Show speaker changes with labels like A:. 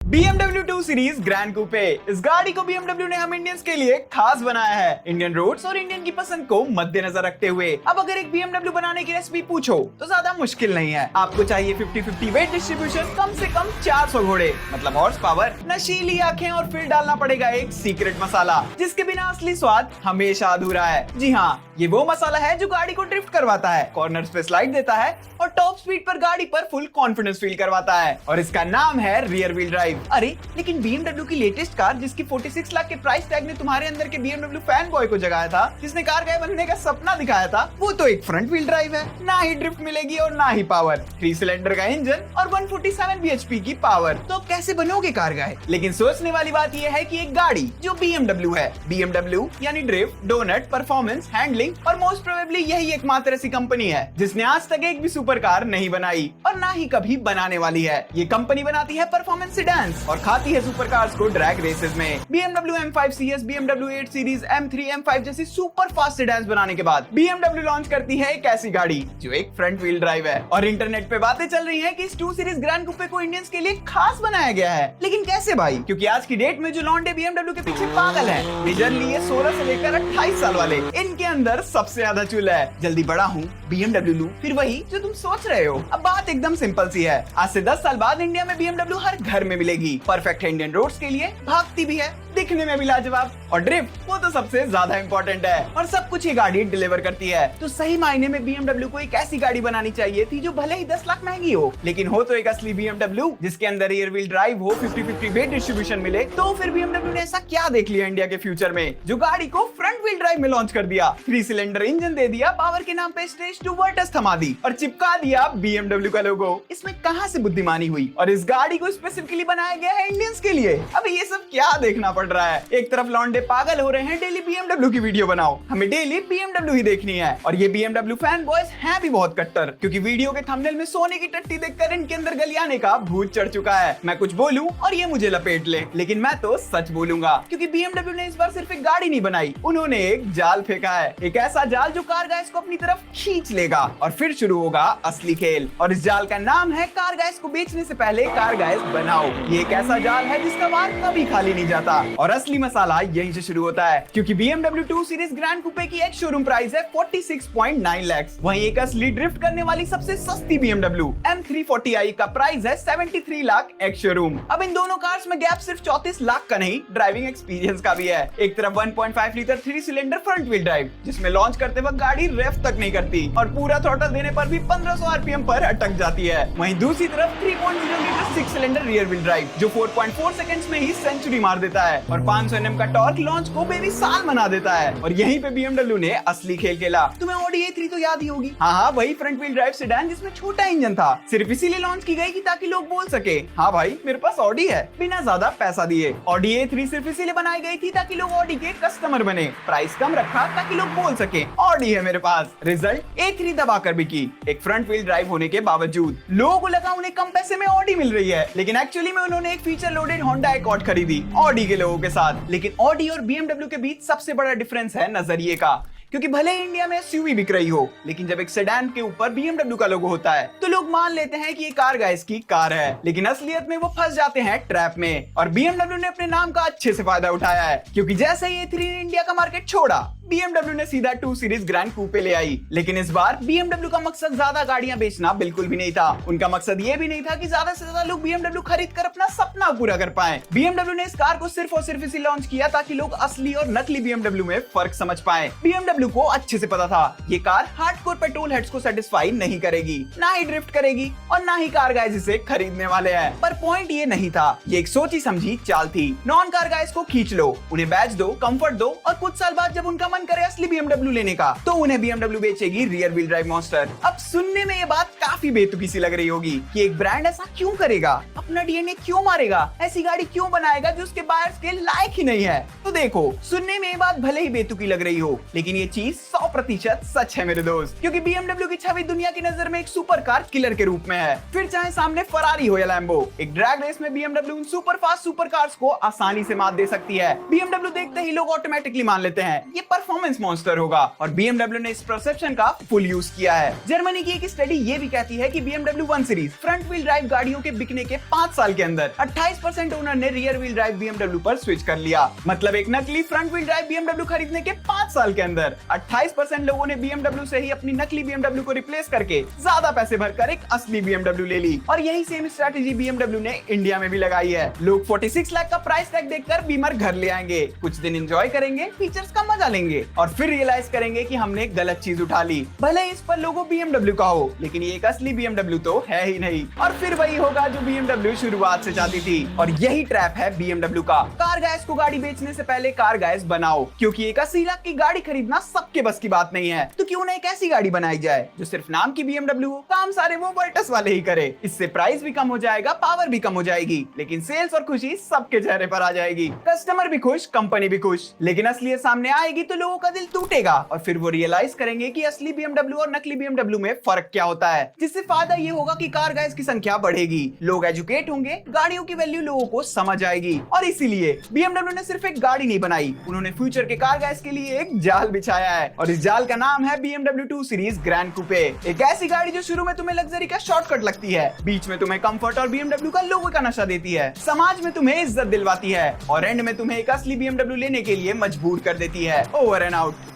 A: BMW 2 series grand कूपे। इस गाड़ी को BMW ने हम इंडियंस के लिए खास बनाया है, इंडियन रोड्स और इंडियन की पसंद को मद्देनजर रखते हुए। अब अगर एक BMW बनाने की रेसिपी पूछो तो ज्यादा मुश्किल नहीं है। आपको चाहिए 50-50 वेट डिस्ट्रीब्यूशन, कम से कम 400 घोड़े मतलब हॉर्स पावर, नशीली आंखें और फिर डालना पड़ेगा एक सीक्रेट मसाला जिसके बिना असली स्वाद हमेशा अधूरा है। जी हाँ, ये वो मसाला है जो गाड़ी को ड्रिफ्ट करवाता है, कॉर्नर्स पे स्लाइड देता है और टॉप स्पीड पर गाड़ी पर फुल कॉन्फिडेंस फील करवाता है। और इसका नाम है रियर व्हील ड्राइव। अरे लेकिन BMW की लेटेस्ट कार जिसकी 46 लाख के प्राइस टैग ने तुम्हारे अंदर के BMW फैन बॉय को जगाया था, जिसने कार गाय बनने का सपना दिखाया था, वो तो एक फ्रंट व्हील ड्राइव है। ना ही ड्रिफ्ट मिलेगी और ना ही पावर। 3 सिलेंडर का इंजन और 147 bhp की पावर। तो कैसे बनोगे कार गाय? लेकिन सोचने वाली बात यह है कि एक गाड़ी जो BMW है, BMW यानी ड्रिफ्ट, डोनट, परफॉर्मेंस, हैंडलिंग और मोस्ट प्रोबेबली यही एकमात्र ऐसी कंपनी है जिसने आज तक एक भी सुपर कार नहीं बनाई और ना ही कभी बनाने वाली है। ये कंपनी बनाती है परफॉर्मेंस सेडान और खाती है सुपर कार्स को ड्रैग रेसेस में। BMW M5 CS, BMW 8 series, M3, M5 जैसी सुपर फास्ट सेडान्स बनाने के बाद BMW लॉन्च करती है एक ऐसी गाड़ी जो एक फ्रंट व्हील ड्राइव है। और इंटरनेट पे बातें चल रही हैं कि इस 2 सीरीज ग्रैंड कूपे को इंडियंस के लिए खास बनाया गया है। लेकिन कैसे भाई? क्योंकि आज की डेट में जो लौंडे BMW के पीछे पागल हैं, मेजरली ये 16 से लेकर 28 साल वाले, इनके अंदर सबसे ज्यादा चूल है। जल्दी बड़ा हूँ, BMW लूं, फिर वही जो तुम सोच रहे हो। अब बात एकदम सिंपल सी है। आज से 10 साल बाद इंडिया में BMW हर घर में मिलेगी। परफेक्ट है इंडियन रोड्स के लिए, भागती भी है, दिखने में भी लाजवाब, और ड्रिफ्ट वो तो सबसे ज्यादा इंपॉर्टेंट है। और सब कुछ ये गाड़ी डिलीवर करती है। तो सही मायने में BMW को एक ऐसी गाड़ी बनानी चाहिए थी जो भले ही 10 लाख महंगी हो, लेकिन हो तो एक असली BMW जिसके अंदर रियर व्हील ड्राइव हो, 50-50 वेट डिस्ट्रीब्यूशन मिले। तो फिर BMW ने ऐसा क्या देख लिया इंडिया के फ्यूचर में जो गाड़ी को फ्रंट व्हील ड्राइव में लॉन्च कर दिया, 3 सिलेंडर इंजन दे दिया, पावर के नाम पे स्टेज 2 वर्टस थमा दी और चिपका दिया BMW का लोगो। इसमें कहां से बुद्धिमानी हुई? और इस गाड़ी को स्पेसिफिकली बनाया गया है इंडियंस के लिए। अब ये सब क्या देखना पड़ रहा है? एक तरफ लौंडे पागल हो रहे हैं डेली BMW की वीडियो बनाओ, हमें डेली BMW ही देखनी है। और ये BMW फैन बॉयज हैं भी बहुत कट्टर, क्योंकि वीडियो के थंबनेल में सोने की टट्टी देखकर इनके अंदर गलियाने का भूत चढ़ चुका है। मैं कुछ बोलूं और ये मुझे लपेट ले, लेकिन मैं तो सच बोलूंगा, क्योंकि BMW ने इस बार सिर्फ एक गाड़ी नहीं बनाई, उन्होंने एक जाल फेंका है। एक ऐसा जाल जो कार गाइस को अपनी तरफ खींच लेगा और फिर शुरू होगा असली खेल। और इस जाल का नाम है कार गाइस को बेचने से पहले कार गाइस बनाओ। ये एक ऐसा जाल है जिसका वार कभी खाली नहीं जाता और असली मसाला यहीं से शुरू होता है, क्योंकि BMW 2 सीरीज ग्रैंड कूपे की एक शोरूम प्राइस है 46.9 लाख। वहीं एक असली ड्रिफ्ट करने वाली सबसे सस्ती BMW M340i का प्राइस है 73 लाख एक शोरूम। अब इन दोनों कार्स में गैप सिर्फ 34 लाख का नहीं, ड्राइविंग एक्सपीरियंस का भी है। एक तरफ 1.5 litre 3 cylinder front wheel drive जिसमें लॉन्च करते वक्त गाड़ी रेव तक नहीं करती और पूरा थ्रॉटल देने पर भी 1500 RPM पर अटक जाती है। वहीं दूसरी तरफ 3.0 litre 6 cylinder rear wheel drive जो 4.4 सेकंड्स में ही सेंचुरी मार देता है और 500 Nm का टॉर्क लॉन्च को बेमिसाल बना देता है। और यहीं पे BMW ने असली खेल खेला। तुम्हें Audi A3 तो याद ही होगी। हाँ, वही फ्रंट व्हील ड्राइव सेडान जिसमें छोटा इंजन था, सिर्फ इसीलिए लॉन्च की गई कि ताकि लोग बोल सके, हाँ भाई मेरे पास Audi है, बिना ज्यादा पैसा दिए। Audi A3 सिर्फ इसीलिए बनाई गई थी ताकि लोग Audi के कस्टमर बने, प्राइस कम रखा ताकि लोग बोल सके Audi है मेरे पास। रिजल्ट A3 दबाकर बिकी, एक फ्रंट व्हील ड्राइव होने के बावजूद। लोगों को लगा उन्हें कम पैसे में Audi मिल रही है, लेकिन एक्चुअली में उन्होंने एक फीचर लोडेड Honda Accord खरीदी Audi के लोगों के साथ। लेकिन Audi और BMW के बीच सबसे बड़ा डिफरेंस है नजरिए का, क्योंकि भले इंडिया में SUV बिक रही हो, लेकिन जब एक सेडान के ऊपर BMW का लोगो होता है तो लोग मान लेते हैं कि ये कार गाइस की कार है, लेकिन असलियत में वो फंस जाते हैं ट्रैप में। और BMW ने अपने नाम का अच्छे से फायदा उठाया है, क्योंकि जैसे ही A3 ने इंडिया का मार्केट छोड़ा, BMW ने सीधा 2 सीरीज ग्रैंड कूपे ले आई। लेकिन इस बार BMW का मकसद ज्यादा गाड़ियां बेचना बिल्कुल भी नहीं था। उनका मकसद ये भी नहीं था कि ज्यादा से ज्यादा लोग BMW खरीद कर अपना सपना पूरा कर पाएं। BMW ने इस कार को सिर्फ और सिर्फ इसी लॉन्च किया ताकि लोग असली और नकली BMW में फर्क समझ पाएं। BMW को अच्छे से पता था ये कार हार्डकोर पेट्रोल हेड्स को सेटिस्फाई नहीं करेगी, ना ही ड्रिफ्ट करेगी और ना ही कार गाइस इसे खरीदने वाले हैं। पर पॉइंट ये नहीं था, ये एक सोची समझी चाल थी। नॉन कार गाइस को खींच लो, उन्हें बैच दो, कंफर्ट दो और कुछ साल बाद जब उनका मन करे असली BMW लेने का, तो उन्हें BMW बेचेगी रियर व्हील ड्राइव मॉन्स्टर। अब सुनने में ये बात काफी बेतुकी सी लग रही होगी कि एक ब्रांड ऐसा क्यों करेगा, अपना DNA क्यों मारेगा, ऐसी गाड़ी क्यों बनाएगा जो उसके बायर्स के लायक ही नहीं है। तो देखो, सुनने में ये बात भले ही बेतुकी लग रही हो, लेकिन ये ये चीज 100% सच है मेरे दोस्त, क्योंकि BMW की छवि दुनिया की नजर में एक सुपर कार किलर के रूप में है। फिर चाहे सामने फरारी हो या लैम्बो, एक ड्रैग रेस में BMW उन सुपर फास्ट सुपर कार्स को आसानी से मात दे सकती है। BMW देखते ही लोग ऑटोमेटिकली मान लेते हैं ये परफॉर्मेंस मॉन्स्टर होगा, और BMW ने इस परसेप्शन का फुल यूज किया है। जर्मनी की एक स्टडी ये भी कहती है कि BMW 1 series front wheel drive गाड़ियों के बिकने के 5 साल के अंदर 28% ओनर ने रियर व्हील ड्राइव BMW पर स्विच कर लिया। मतलब एक नकली फ्रंट व्हील ड्राइव BMW खरीदने के 5 साल के अंदर 28% लोगों ने BMW से ही अपनी नकली BMW को रिप्लेस करके ज्यादा पैसे भरकर एक असली BMW ले ली। और यही सेम स्ट्रेटेजी BMW ने इंडिया में भी लगाई है। लोग 46 लाख का प्राइस टैग देखकर बीमर घर ले आएंगे, कुछ दिन एंजॉय करेंगे, फीचर्स का मजा लेंगे और फिर रियलाइज करेंगे कि हमने गलत चीज उठा ली। भले इस पर लोगो BMW का हो, लेकिन ये एक असली BMW तो है ही नहीं। और फिर वही होगा जो BMW शुरुआत से चाहती थी, और यही ट्रैप है BMW का। कार गाइस को गाड़ी बेचने से पहले कार गाइस बनाओ, क्योंकि एक 80 लाख की गाड़ी खरीदना सबके बस की बात नहीं है। तो क्यों ना एक ऐसी गाड़ी बनाई जाए जो सिर्फ नाम की BMW हो, काम सारे वो वर्टस वाले ही करे। इससे प्राइस भी कम हो जाएगा, पावर भी कम हो जाएगी, लेकिन सेल्स और खुशी सबके चेहरे पर आ जाएगी। कस्टमर भी खुश, कंपनी भी खुश। लेकिन असलियत सामने आएगी तो लोगों का दिल टूटेगा, और फिर वो रियलाइज करेंगे कि असली BMW और नकली BMW में फर्क क्या होता है। जिससे फायदा ये होगा कि कार गाइस की संख्या बढ़ेगी, लोग एजुकेट होंगे, गाड़ियों की वैल्यू लोगों को समझ आएगी। और इसीलिए BMW ने सिर्फ एक गाड़ी नहीं बनाई, उन्होंने फ्यूचर के कार गाइस के लिए एक जाल बिछाया है, और इस जाल का नाम है BMW 2 सीरीज ग्रैंड कूपे। एक ऐसी गाड़ी जो शुरू में तुम्हें लग्जरी का शॉर्टकट लगती है, बीच में तुम्हें कंफर्ट और BMW का लोगो का नशा देती है, समाज में तुम्हें इज्जत दिलवाती है, और एंड में तुम्हें एक असली BMW लेने के लिए मजबूर कर देती है। Over and out.